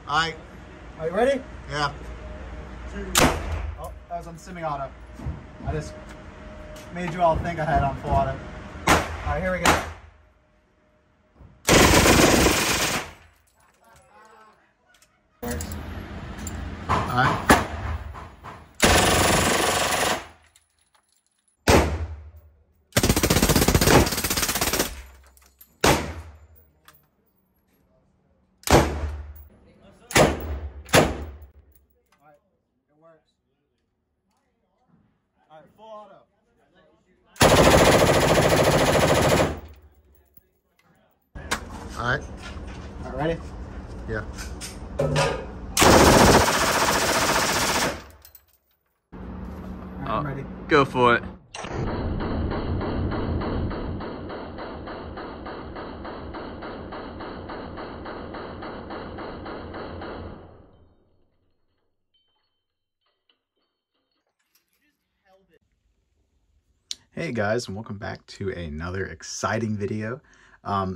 Alright. Are you ready? Yeah. Oh, that was on semi-auto. I just made you all think I had on full auto. Alright, here we go. Alright. It works. Alright, full auto. Alright. Alright, ready? Yeah. Alright, I'm ready. Go for it. Hey guys, and welcome back to another exciting video.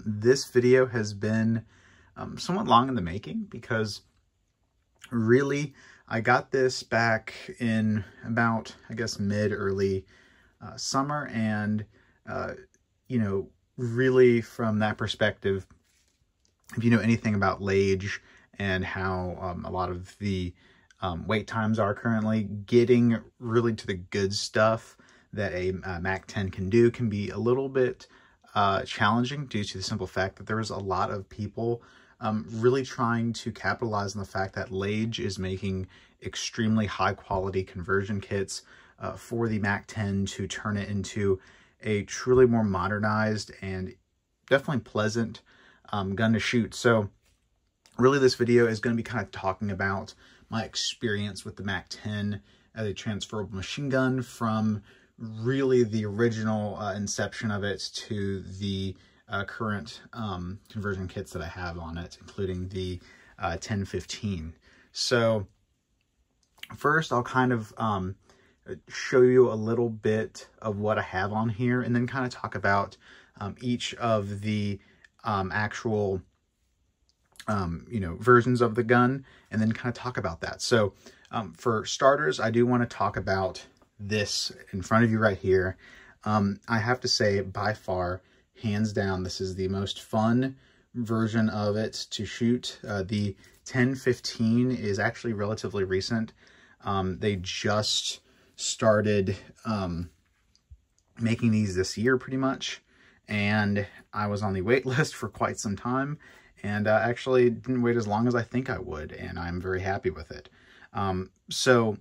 This video has been somewhat long in the making because really I got this back in about, I guess, mid-early summer, and you know, really from that perspective, if you know anything about Lage and how a lot of the wait times are currently, getting really to the good stuff that a Mac 10 can do can be a little bit challenging due to the simple fact that there's a lot of people really trying to capitalize on the fact that Lage is making extremely high quality conversion kits for the Mac 10 to turn it into a truly more modernized and definitely pleasant gun to shoot. So really this video is going to be kind of talking about my experience with the Mac 10 as a transferable machine gun from really the original inception of it to the current conversion kits that I have on it, including the 1015. So first I'll kind of show you a little bit of what I have on here, and then kind of talk about each of the actual you know, versions of the gun, and then kind of talk about that. So for starters, I do want to talk about this in front of you right here. I have to say, by far, hands down, this is the most fun version of it to shoot. The 1015 is actually relatively recent. They just started making these this year pretty much, and I was on the wait list for quite some time, and actually didn't wait as long as I think I would, and I'm very happy with it. So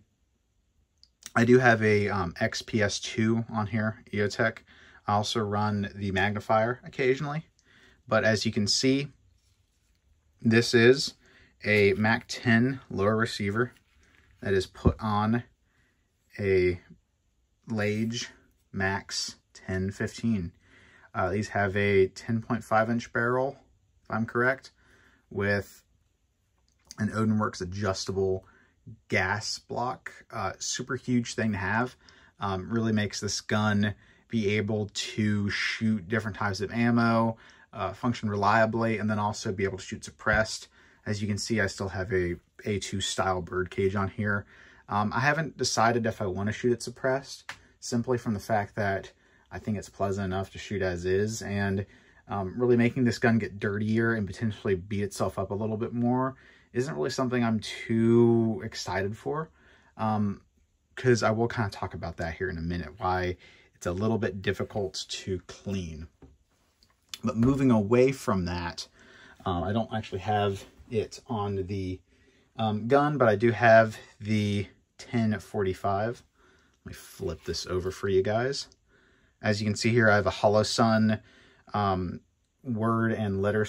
I do have a XPS2 on here, EOTech. I also run the magnifier occasionally, but as you can see, this is a Mac 10 lower receiver that is put on a Lage Max 1015. These have a 10.5 inch barrel, if I'm correct, with an Odinworks adjustable gas block. Super huge thing to have. Really makes this gun be able to shoot different types of ammo, function reliably, and then also be able to shoot suppressed. As you can see, I still have a A2 style birdcage on here. I haven't decided if I want to shoot it suppressed, simply from the fact that I think it's pleasant enough to shoot as is, and really making this gun get dirtier and potentially beat itself up a little bit more isn't really something I'm too excited for, because I will kind of talk about that here in a minute, why it's a little bit difficult to clean. But moving away from that, I don't actually have it on the gun, but I do have the 1045. Let me flip this over for you guys. As you can see here, I have a HoloSun word and letter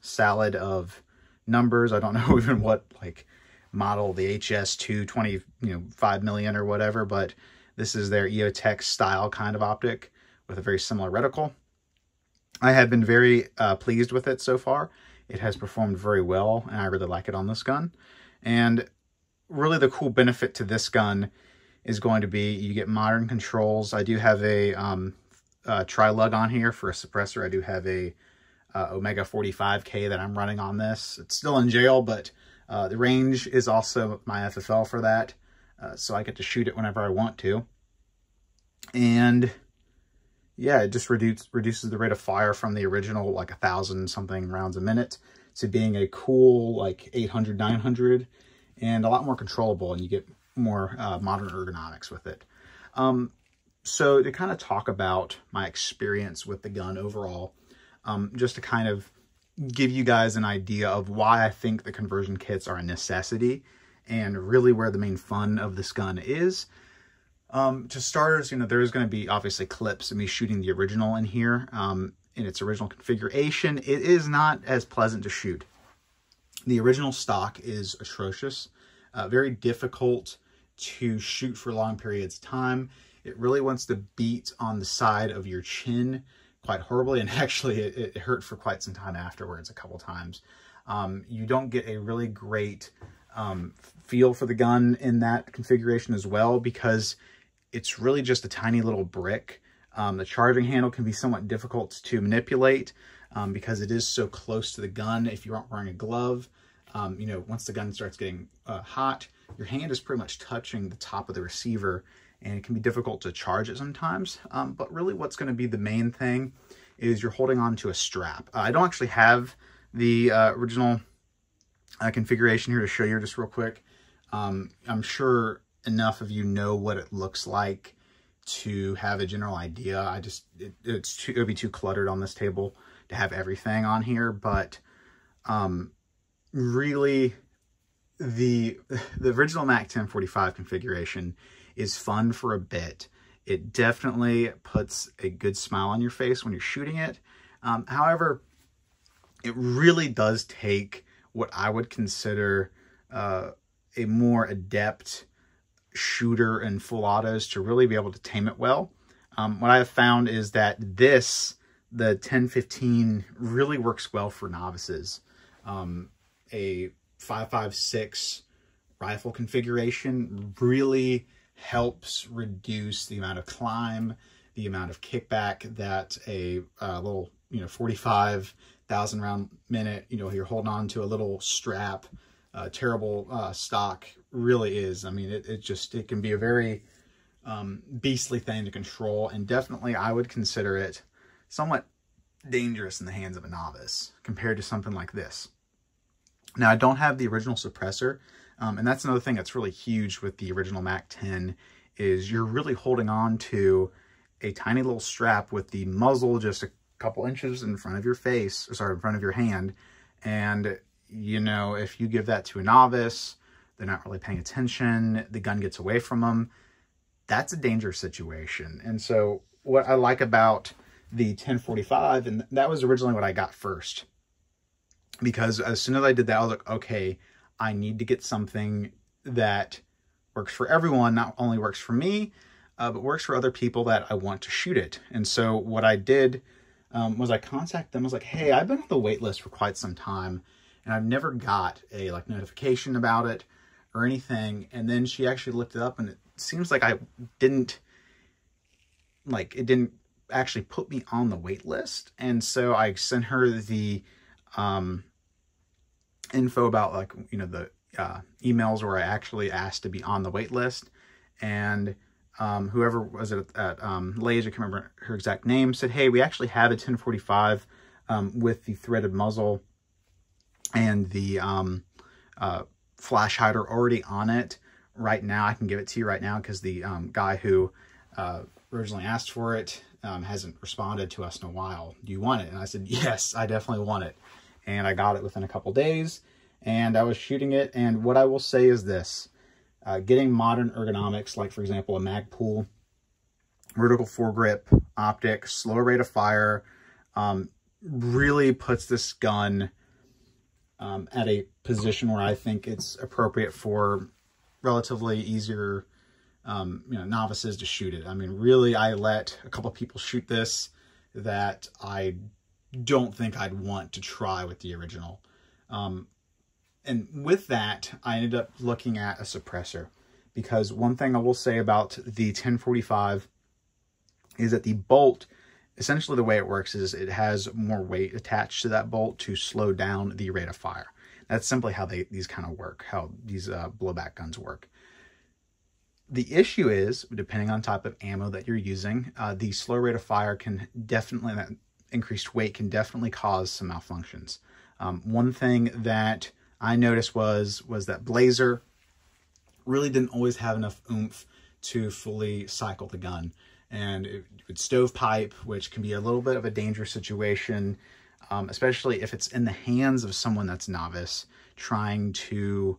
salad of numbers. I don't know even what like model the HS2 5 million or whatever, but this is their EOTech style kind of optic with a very similar reticle. I have been very pleased with it so far. It has performed very well, and I really like it on this gun. And really the cool benefit to this gun is going to be you get modern controls. I do have a tri-lug on here for a suppressor. I do have a Omega 45K that I'm running on this. It's still in jail, but the range is also my FFL for that. So I get to shoot it whenever I want to. And yeah, it just reduces the rate of fire from the original like 1,000 something rounds a minute to being a cool like 800, 900, and a lot more controllable, and you get more modern ergonomics with it. So to kind of talk about my experience with the gun overall, just to kind of give you guys an idea of why I think the conversion kits are a necessity and really where the main fun of this gun is. To starters, you know, there's going to be obviously clips of me shooting the original in here in its original configuration. It is not as pleasant to shoot. The original stock is atrocious, very difficult to shoot for long periods of time. It really wants to beat on the side of your chin quite horribly, and actually it hurt for quite some time afterwards, a couple times. You don't get a really great feel for the gun in that configuration as well, because it's really just a tiny little brick. The charging handle can be somewhat difficult to manipulate because it is so close to the gun. If you aren't wearing a glove, you know, once the gun starts getting hot, your hand is pretty much touching the top of the receiver, and it can be difficult to charge it sometimes. But really what's going to be the main thing is you're holding on to a strap. I don't actually have the original configuration here to show you just real quick. I'm sure enough of you know what it looks like to have a general idea. It would be too cluttered on this table to have everything on here, but really the original Mac 1045 configuration is fun for a bit. It definitely puts a good smile on your face when you're shooting it. However, it really does take what I would consider a more adept shooter in full autos to really be able to tame it well. What I have found is that the 1015 really works well for novices. A 5.56 rifle configuration really helps reduce the amount of climb, the amount of kickback that a little, 45,000 round minute, you're holding on to a little strap, terrible stock really is. I mean, it can be a very beastly thing to control, and definitely I would consider it somewhat dangerous in the hands of a novice compared to something like this. Now, I don't have the original suppressor, and that's another thing that's really huge with the original Mac 10 is you're really holding on to a tiny little strap with the muzzle just a couple inches in front of your face, in front of your hand. And, if you give that to a novice, they're not really paying attention, the gun gets away from them, that's a dangerous situation. And so what I like about the 1045, and that was originally what I got first, because as soon as I did that, I was like, okay, I need to get something that works for everyone, not only works for me, but works for other people that I want to shoot it. And so what I did was I contacted them. I was like, hey, I've been on the wait list for quite some time, and I've never got a notification about it or anything. And then she actually looked it up, and it seems like it didn't actually put me on the wait list. And so I sent her the info about the emails where I actually asked to be on the wait list, and whoever was at Lage, I can't remember her exact name, said, hey, we actually have a 1045 with the threaded muzzle and the flash hider already on it right now. I can give it to you right now because the guy who originally asked for it hasn't responded to us in a while. Do you want it? And I said, yes, I definitely want it. And I got it within a couple days, and I was shooting it. And what I will say is this, getting modern ergonomics, like for example, a mag pull, vertical foregrip, optic, slower rate of fire, really puts this gun at a position where I think it's appropriate for relatively easier novices to shoot it. I mean, really, I let a couple people shoot this that I don't think I'd want to try with the original. And with that, I ended up looking at a suppressor, because one thing I will say about the 1045 is that the bolt essentially the way it works is it has more weight attached to that bolt to slow down the rate of fire. That's simply how these kind of work, how these blowback guns work. The issue is, depending on type of ammo that you're using, the slow rate of fire can definitely, that increased weight can definitely cause some malfunctions. One thing that I noticed was that Blazer really didn't always have enough oomph to fully cycle the gun. And it would stovepipe, which can be a little bit of a dangerous situation, especially if it's in the hands of someone that's novice trying to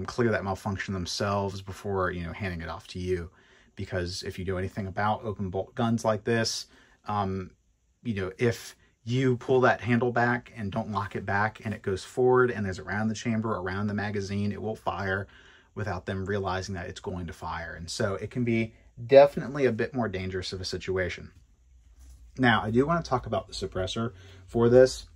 clear that malfunction themselves before, you know, handing it off to you. Because if you know anything about open bolt guns like this, you know, if you pull that handle back and don't lock it back and it goes forward and there's around the chamber, around the magazine, it will fire without them realizing that it's going to fire. And so it can be definitely a bit more dangerous of a situation. Now, I do want to talk about the suppressor for this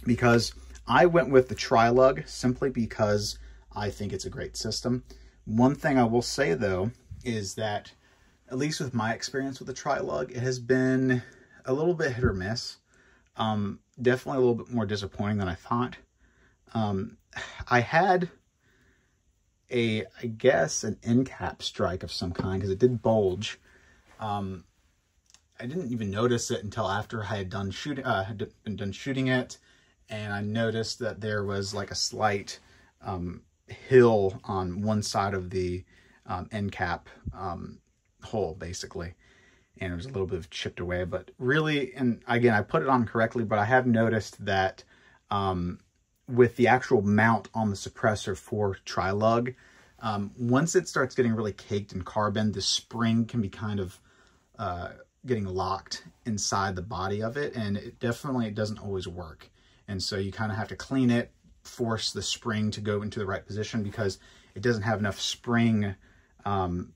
because I went with the Tri-Lug simply because I think it's a great system. One thing I will say, though, is that, at least with my experience with the Tri-Lug, it has been a little bit hit or miss. Definitely a little bit more disappointing than I thought. I had I guess, an end cap strike of some kind because it did bulge. I didn't even notice it until after I had done shooting, had been done shooting it, and I noticed that there was like a slight hill on one side of the end cap hole, basically, and it was a little bit chipped away. But really, and again, I put it on correctly, but I have noticed that with the actual mount on the suppressor for Tri-Lug, once it starts getting really caked in carbon, the spring can be kind of getting locked inside the body of it, and it doesn't always work. And so you kind of have to clean it, force the spring to go into the right position because it doesn't have enough spring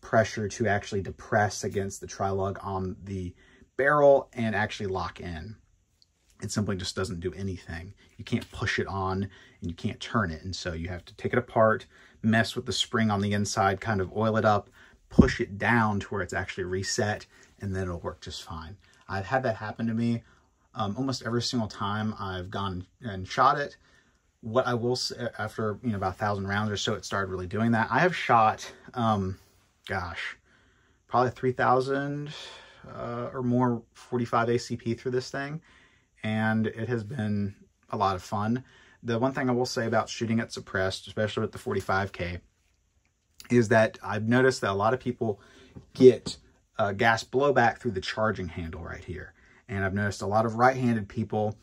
pressure to actually depress against the Tri-Lug on the barrel and actually lock in. It simply just doesn't do anything. You can't push it on and you can't turn it. And so you have to take it apart, mess with the spring on the inside, kind of oil it up, push it down to where it's actually reset, and then it'll work just fine. I've had that happen to me almost every single time I've gone and shot it. What I will say, after, you know, about 1,000 rounds or so, it started really doing that. I have shot, gosh, probably 3,000 or more 45 ACP through this thing, and it has been a lot of fun. The one thing I will say about shooting it suppressed, especially with the 45K, is that I've noticed that a lot of people get gas blowback through the charging handle right here. And I've noticed a lot of right-handed people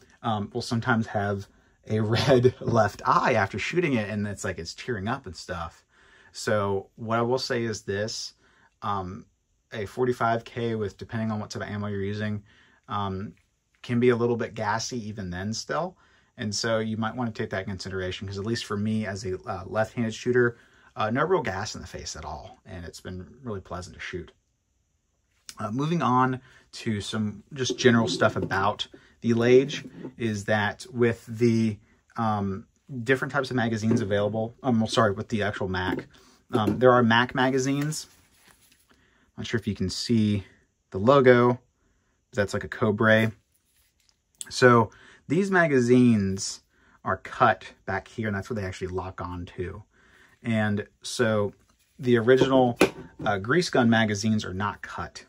will sometimes have a red left eye after shooting it, and it's like it's tearing up and stuff. So what I will say is this, a 45K with, depending on what type of ammo you're using, can be a little bit gassy even then still. And so you might want to take that into consideration, because at least for me as a left-handed shooter, no real gas in the face at all. And it's been really pleasant to shoot. Moving on to some just general stuff about the Lage is that with the different types of magazines available, with the actual Mac, there are Mac magazines. Not sure if you can see the logo. That's like a Cobra. So these magazines are cut back here, and that's where they actually lock on to. And so the original grease gun magazines are not cut.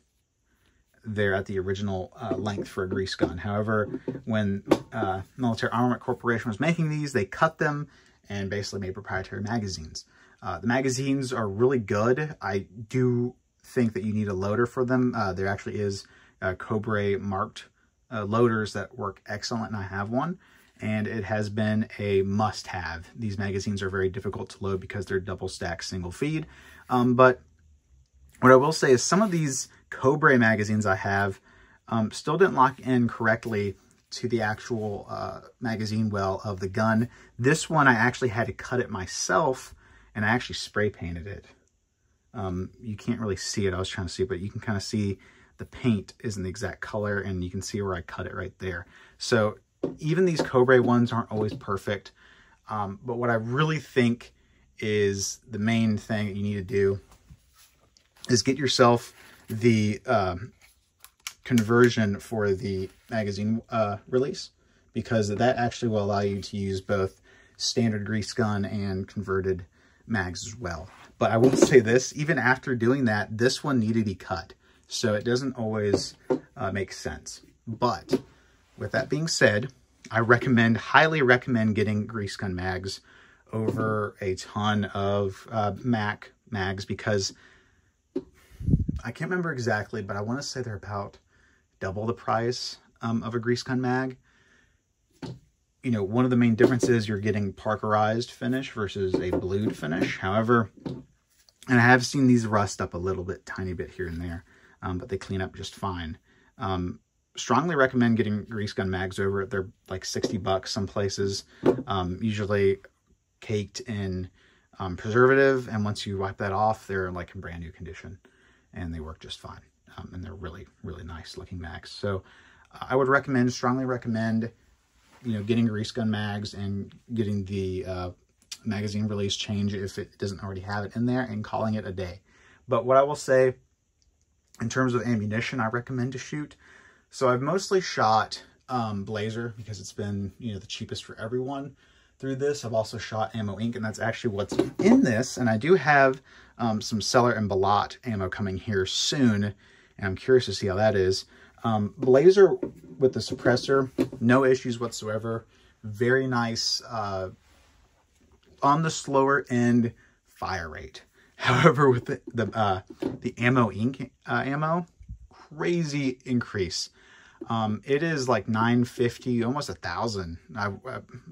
They're at the original length for a grease gun. However, when Military Armament Corporation was making these, they cut them and basically made proprietary magazines. The magazines are really good. I do think that you need a loader for them. There actually is Cobra marked loaders that work excellent, and I have one, and it has been a must-have. These magazines are very difficult to load because they're double stack single feed. But what I will say is some of these Cobra magazines I have still didn't lock in correctly to the actual magazine well of the gun. This one I actually had to cut it myself, and I actually spray painted it. You can't really see it. I was trying to see it, but you can kind of see the paint isn't the exact color, and you can see where I cut it right there. So even these Cobra ones aren't always perfect. But what I really think is the main thing that you need to do is get yourself the conversion for the magazine release, because that actually will allow you to use both standard grease gun and converted mags as well. But I will say this, even after doing that, this one needed to be cut. So it doesn't always make sense. But with that being said, I highly recommend getting grease gun mags over a ton of Mac mags, because I can't remember exactly, but I want to say they're about double the price of a grease gun mag. You know, one of the main differences is you're getting parkerized finish versus a blued finish. However, and I have seen these rust up a little bit, tiny bit here and there, but they clean up just fine. Strongly recommend getting grease gun mags over it. They're like 60 bucks some places, usually caked in preservative, and once you wipe that off, they're like in brand new condition and they work just fine. And they're really, really nice looking mags. So I would strongly recommend, you know, getting grease gun mags and getting the magazine release change if it doesn't already have it in there, and calling it a day. But what I will say in terms of ammunition I recommend to shoot, so I've mostly shot Blazer because it's been, you know, the cheapest for everyone through this. I've also shot Ammo Inc, and that's actually what's in this. And I do have some Cellar and Balat ammo coming here soon, and I'm curious to see how that is. Blazer with the suppressor, no issues whatsoever. Very nice, on the slower end fire rate. However, with the Ammo Inc ammo, crazy increase. It is like 950, almost 1,000.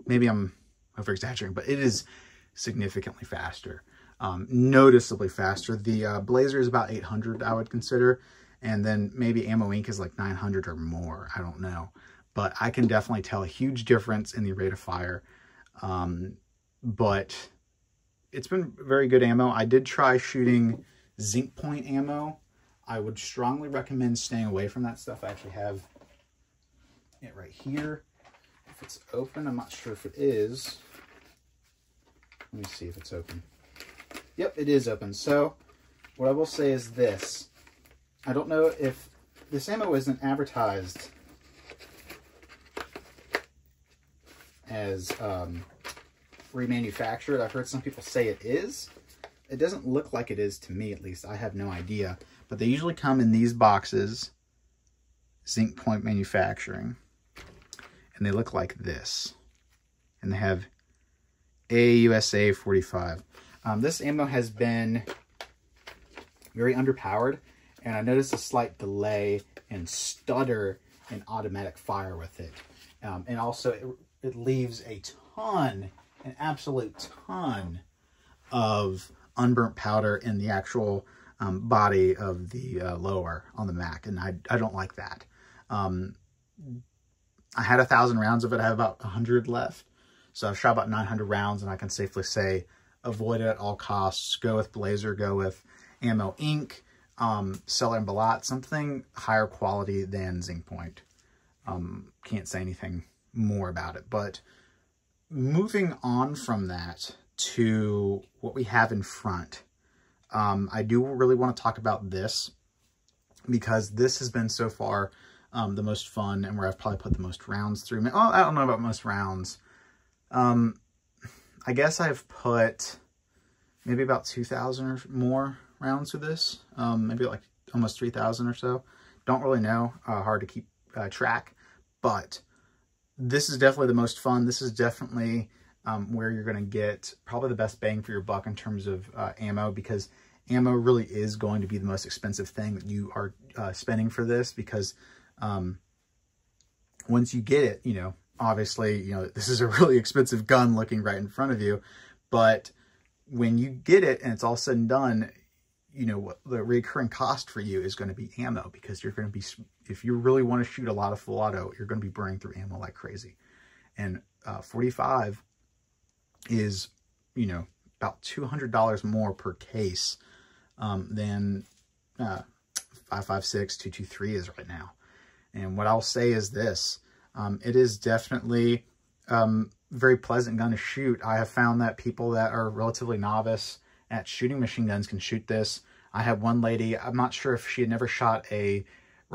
Maybe I'm over exaggerating, but it is significantly faster, noticeably faster. The Blazer is about 800, I would consider. And then maybe Ammo Inc is like 900 or more. I don't know. But I can definitely tell a huge difference in the rate of fire. But it's been very good ammo. I did try shooting zinc point ammo. I would strongly recommend staying away from that stuff. I actually have it right here. If it's open, I'm not sure if it is. Let me see if it's open. Yep, it is open. So what I will say is this. I don't know if this ammo isn't advertised as remanufactured. I've heard some people say it is. It doesn't look like it is to me, at least. I have no idea. But they usually come in these boxes, Zinc Point Manufacturing, and they look like this. And they have AUSA 45. This ammo has been very underpowered, and I noticed a slight delay and stutter in automatic fire with it. And also, it leaves a ton, an absolute ton of unburnt powder in the actual body of the lower on the Mac, and I don't like that. I had 1,000 rounds of it. I have about 100 left, so I've shot about 900 rounds, and I can safely say avoid it at all costs. Go with Blazer, go with Ammo Inc, Cellar and Balat, something higher quality than Zinc Point. Can't say anything more about it. But moving on from that to what we have in front, I do really want to talk about this, because this has been so far the most fun, and where I've probably put the most rounds through. Oh, I don't know about most rounds. I guess I've put maybe about 2,000 or more rounds through this. Maybe like almost 3,000 or so. Don't really know. Hard to keep track. But this is definitely the most fun. This is definitely where you're going to get probably the best bang for your buck in terms of ammo, because ammo really is going to be the most expensive thing that you are spending for this, because once you get it, you know, obviously, you know, this is a really expensive gun looking right in front of you, but when you get it and it's all said and done, you know, what the recurring cost for you is going to be ammo, because you're going to be, if you really want to shoot a lot of full auto, you're going to be burning through ammo like crazy. And 45 is, you know, about $200 more per case than 5.56, 2.23 is right now. And what I'll say is this, it is definitely very pleasant gun to shoot. I have found that people that are relatively novice at shooting machine guns can shoot this. I had one lady, I'm not sure if she had never shot a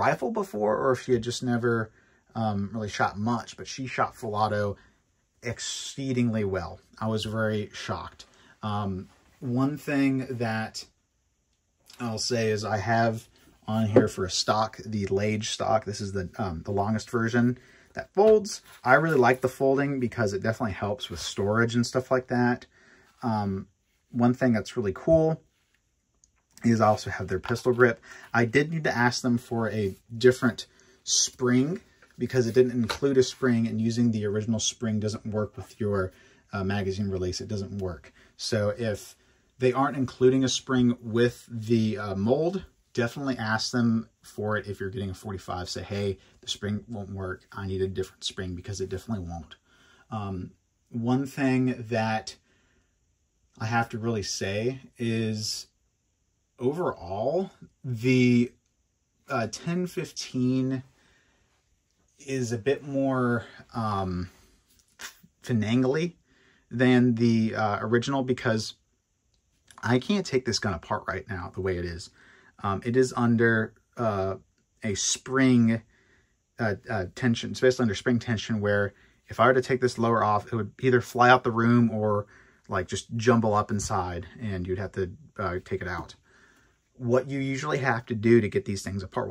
rifle before, or if she had just never really shot much, but she shot full auto exceedingly well. I was very shocked. One thing that I'll say is I have on here for a stock, the Lage stock. This is the longest version that folds. I really like the folding because it definitely helps with storage and stuff like that. One thing that's really cool is I also have their pistol grip. I did need to ask them for a different spring because it didn't include a spring, and using the original spring doesn't work with your magazine release. It doesn't work. So if they aren't including a spring with the mold, definitely ask them for it. If you're getting a 45, say, hey, the spring won't work. I need a different spring, because it definitely won't. One thing that I have to really say is overall, the 1015 is a bit more finagly than the original, because I can't take this gun apart right now the way it is. It is under a spring tension. It's basically under spring tension, where if I were to take this lower off, it would either fly out the room or like just jumble up inside, and you'd have to take it out. What you usually have to do to get these things apart,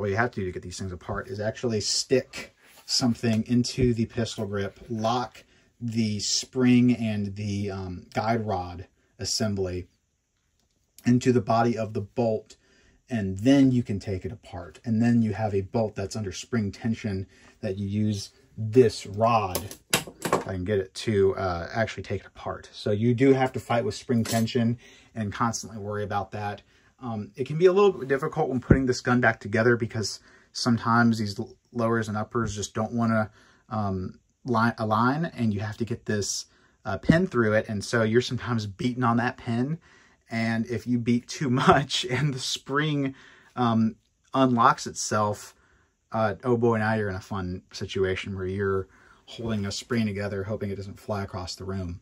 is actually stick something into the pistol grip, lock the spring and the guide rod assembly into the body of the bolt, and then you can take it apart. And then you have a bolt that's under spring tension that you use this rod, if I can get it, to actually take it apart. So you do have to fight with spring tension and constantly worry about that. It can be a little bit difficult when putting this gun back together, because sometimes these lowers and uppers just don't want to align, and you have to get this pin through it. And so you're sometimes beating on that pin. And if you beat too much and the spring unlocks itself, oh boy, now you're in a fun situation where you're holding a spring together, hoping it doesn't fly across the room.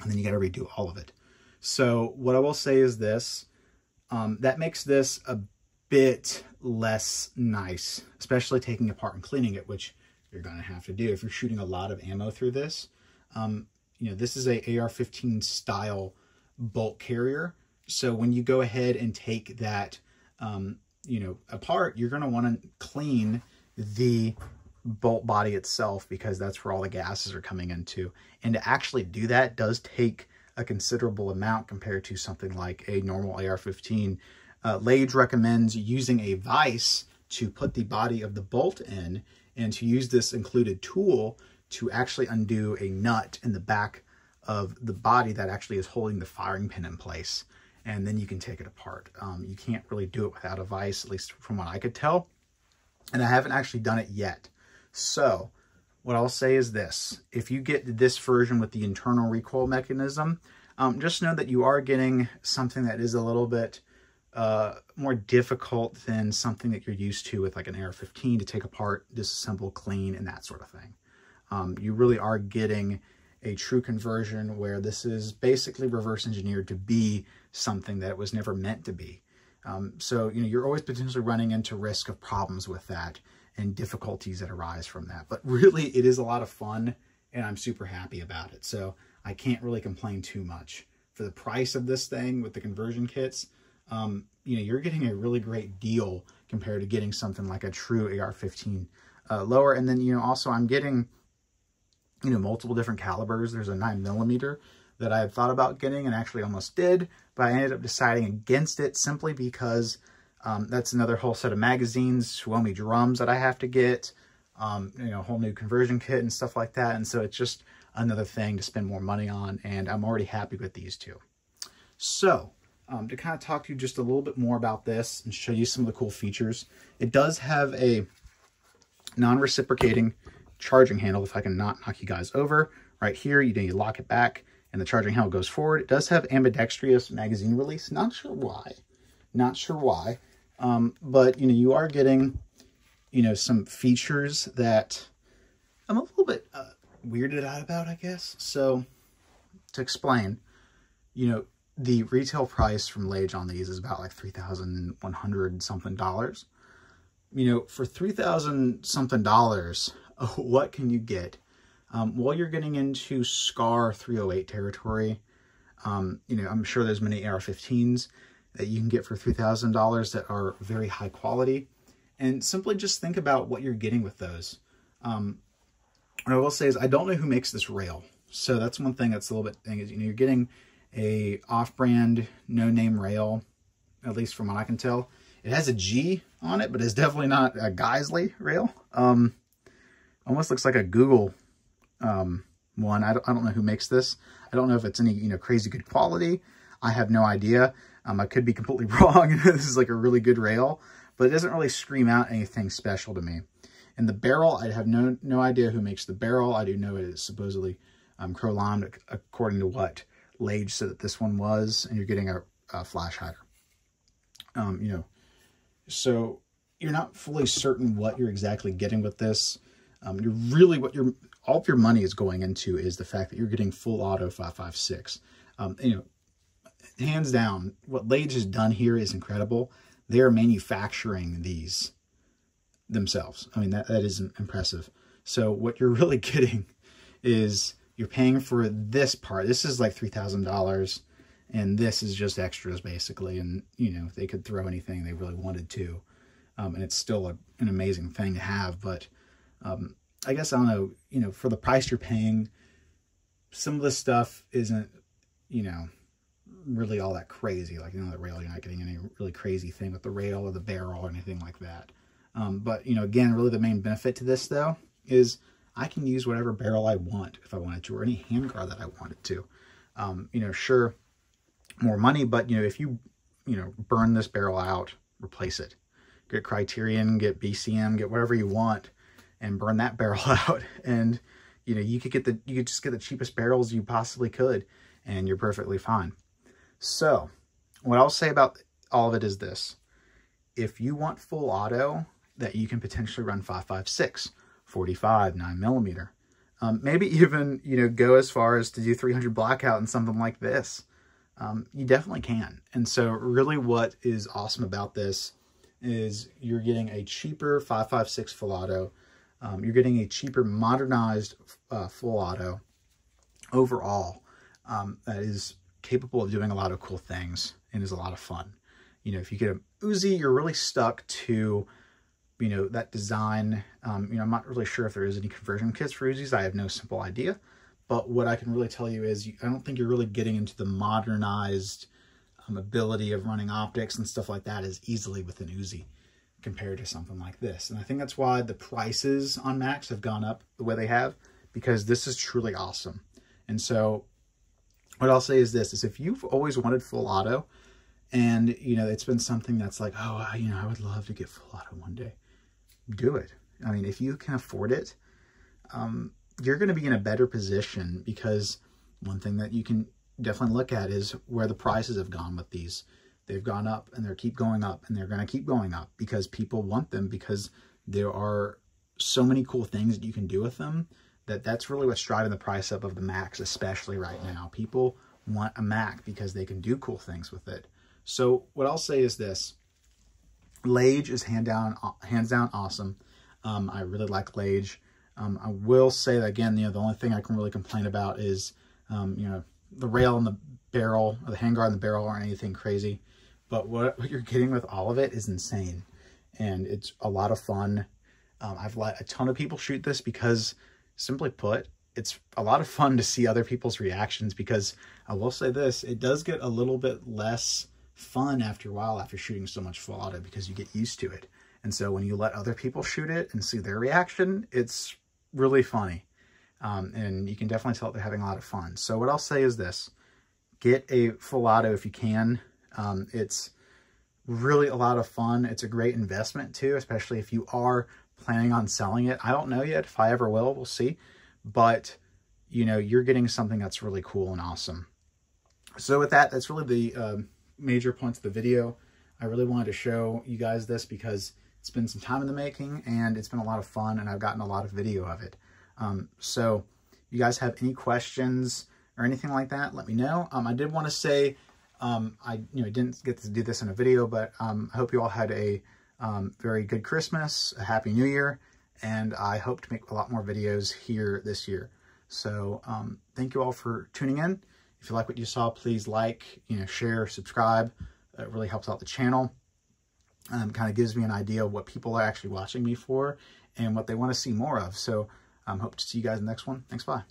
And then you got to redo all of it. So what I will say is this, that makes this a bit less nice, especially taking it apart and cleaning it, which you're going to have to do if you're shooting a lot of ammo through this. You know, this is a AR-15 style bolt carrier. So when you go ahead and take that, you know, apart, you're going to want to clean the bolt body itself, because that's where all the gases are coming into. And to actually do that does take a considerable amount compared to something like a normal AR-15. Lage recommends using a vise to put the body of the bolt in, and to use this included tool to actually undo a nut in the back of the body that actually is holding the firing pin in place. And then you can take it apart. You can't really do it without a vise, at least from what I could tell. And I haven't actually done it yet. So what I'll say is this: if you get this version with the internal recoil mechanism, just know that you are getting something that is a little bit more difficult than something that you're used to with like an AR-15 to take apart, disassemble, clean, and that sort of thing. You really are getting a true conversion where this is basically reverse engineered to be something that it was never meant to be. So, you know, you're always potentially running into risk of problems with that and difficulties that arise from that. But really, it is a lot of fun, and I'm super happy about it. So I can't really complain too much. For the price of this thing with the conversion kits, you know, you're getting a really great deal compared to getting something like a true AR-15 lower. And then, you know, also I'm getting, you know, multiple different calibers. There's a 9mm that I had thought about getting and actually almost did, but I ended up deciding against it simply because that's another whole set of magazines, Suomi drums that I have to get, you know, a whole new conversion kit and stuff like that. And so it's just another thing to spend more money on, and I'm already happy with these two. So to kind of talk to you just a little bit more about this and show you some of the cool features, it does have a non-reciprocating charging handle. If I can not knock you guys over, right here, you lock it back and the charging handle goes forward. It does have ambidextrous magazine release. Not sure why, but you know, you are getting, you know, some features that I'm a little bit weirded out about, I guess. So to explain, you know, the retail price from Lage on these is about like $3,100 something. you know, for $3,000 something, what can you get? Well, you're getting into SCAR 308 territory. You know, I'm sure there's many AR-15s that you can get for $3,000 that are very high quality. And simply just think about what you're getting with those. What I will say is I don't know who makes this rail. So that's one thing that's a little bit thing is, you know, you're getting a off-brand, no-name rail, at least from what I can tell. It has a G on it, but it's definitely not a Geisley rail. Almost looks like a Google one. I don't know who makes this. I don't know if it's any, you know, crazy good quality. I have no idea. I could be completely wrong. This is like a really good rail, but it doesn't really scream out anything special to me. And the barrel, I have no idea who makes the barrel. I do know it is supposedly Crowline, according to what Lage said that this one was, and you're getting a flash hider. You know, so you're not fully certain what you're exactly getting with this. You're really, all of your money is going into is the fact that you're getting full auto 5.56. You know, hands down, what Lage has done here is incredible. They're manufacturing these themselves. I mean, that is impressive. So what you're really getting is you're paying for this part. This is like $3,000, and this is just extras basically. And you know, they could throw anything they really wanted to, and it's still an amazing thing to have. But I guess, I don't know, you know, for the price you're paying, some of this stuff isn't, you know, really all that crazy. Like, you know, the rail, you're not getting any really crazy thing with the rail or the barrel or anything like that. But, you know, again, really the main benefit to this, though, is I can use whatever barrel I want if I wanted to, or any handguard that I wanted to. You know, sure, more money, but, you know, if you know, burn this barrel out, replace it. Get Criterion, get BCM, get whatever you want, and burn that barrel out. And, you know, you could just get the cheapest barrels you possibly could, and you're perfectly fine. So, what I'll say about all of it is this. If you want full auto, that you can potentially run 5.56, 45, 9mm. Maybe even, you know, go as far as to do 300 blackout and something like this. You definitely can. And so really what is awesome about this is you're getting a cheaper 5.56 full auto. You're getting a cheaper modernized full auto overall that is capable of doing a lot of cool things and is a lot of fun. You know, if you get a Uzi, you're really stuck to, you know, that design. You know, I'm not really sure if there is any conversion kits for Uzis. I have no simple idea. But what I can really tell you is I don't think you're really getting into the modernized ability of running optics and stuff like that as easily with an Uzi compared to something like this. And I think that's why the prices on Macs have gone up the way they have, because this is truly awesome. And so what I'll say is this, is if you've always wanted full auto, and, you know, it's been something that's like, oh, you know, I would love to get full auto one day, do it. I mean, if you can afford it, you're going to be in a better position, because one thing that you can definitely look at is where the prices have gone with these. They've gone up, and they keep going up, and they're going to keep going up because people want them, because there are so many cool things that you can do with them, that's really what's driving the price up of the Macs, especially right now. People want a Mac because they can do cool things with it. So what I'll say is this: Lage is hands down awesome. I really like Lage. I will say that again, you know, the only thing I can really complain about is, you know, the rail and the barrel, or the handguard and the barrel aren't anything crazy, but what you're getting with all of it is insane, and it's a lot of fun. I've let a ton of people shoot this because, simply put, it's a lot of fun to see other people's reactions, because I will say this, it does get a little bit less fun after a while after shooting so much full auto, because you get used to it. And so when you let other people shoot it and see their reaction, it's really funny. And you can definitely tell that they're having a lot of fun. So what I'll say is this: get a full auto if you can. It's really a lot of fun. It's a great investment too, especially if you are planning on selling it. I don't know yet if I ever will, we'll see. But, you know, you're getting something that's really cool and awesome. So with that, that's really the major points of the video. I really wanted to show you guys this because it's been some time in the making, and it's been a lot of fun, and I've gotten a lot of video of it. So if you guys have any questions or anything like that, let me know. I did want to say, I didn't get to do this in a video, but I hope you all had a very good Christmas, a Happy New Year, and I hope to make a lot more videos here this year. So thank you all for tuning in. If you like what you saw, please like, share, subscribe. It really helps out the channel. Kind of gives me an idea of what people are actually watching me for and what they want to see more of. So hope to see you guys in the next one. Thanks, bye.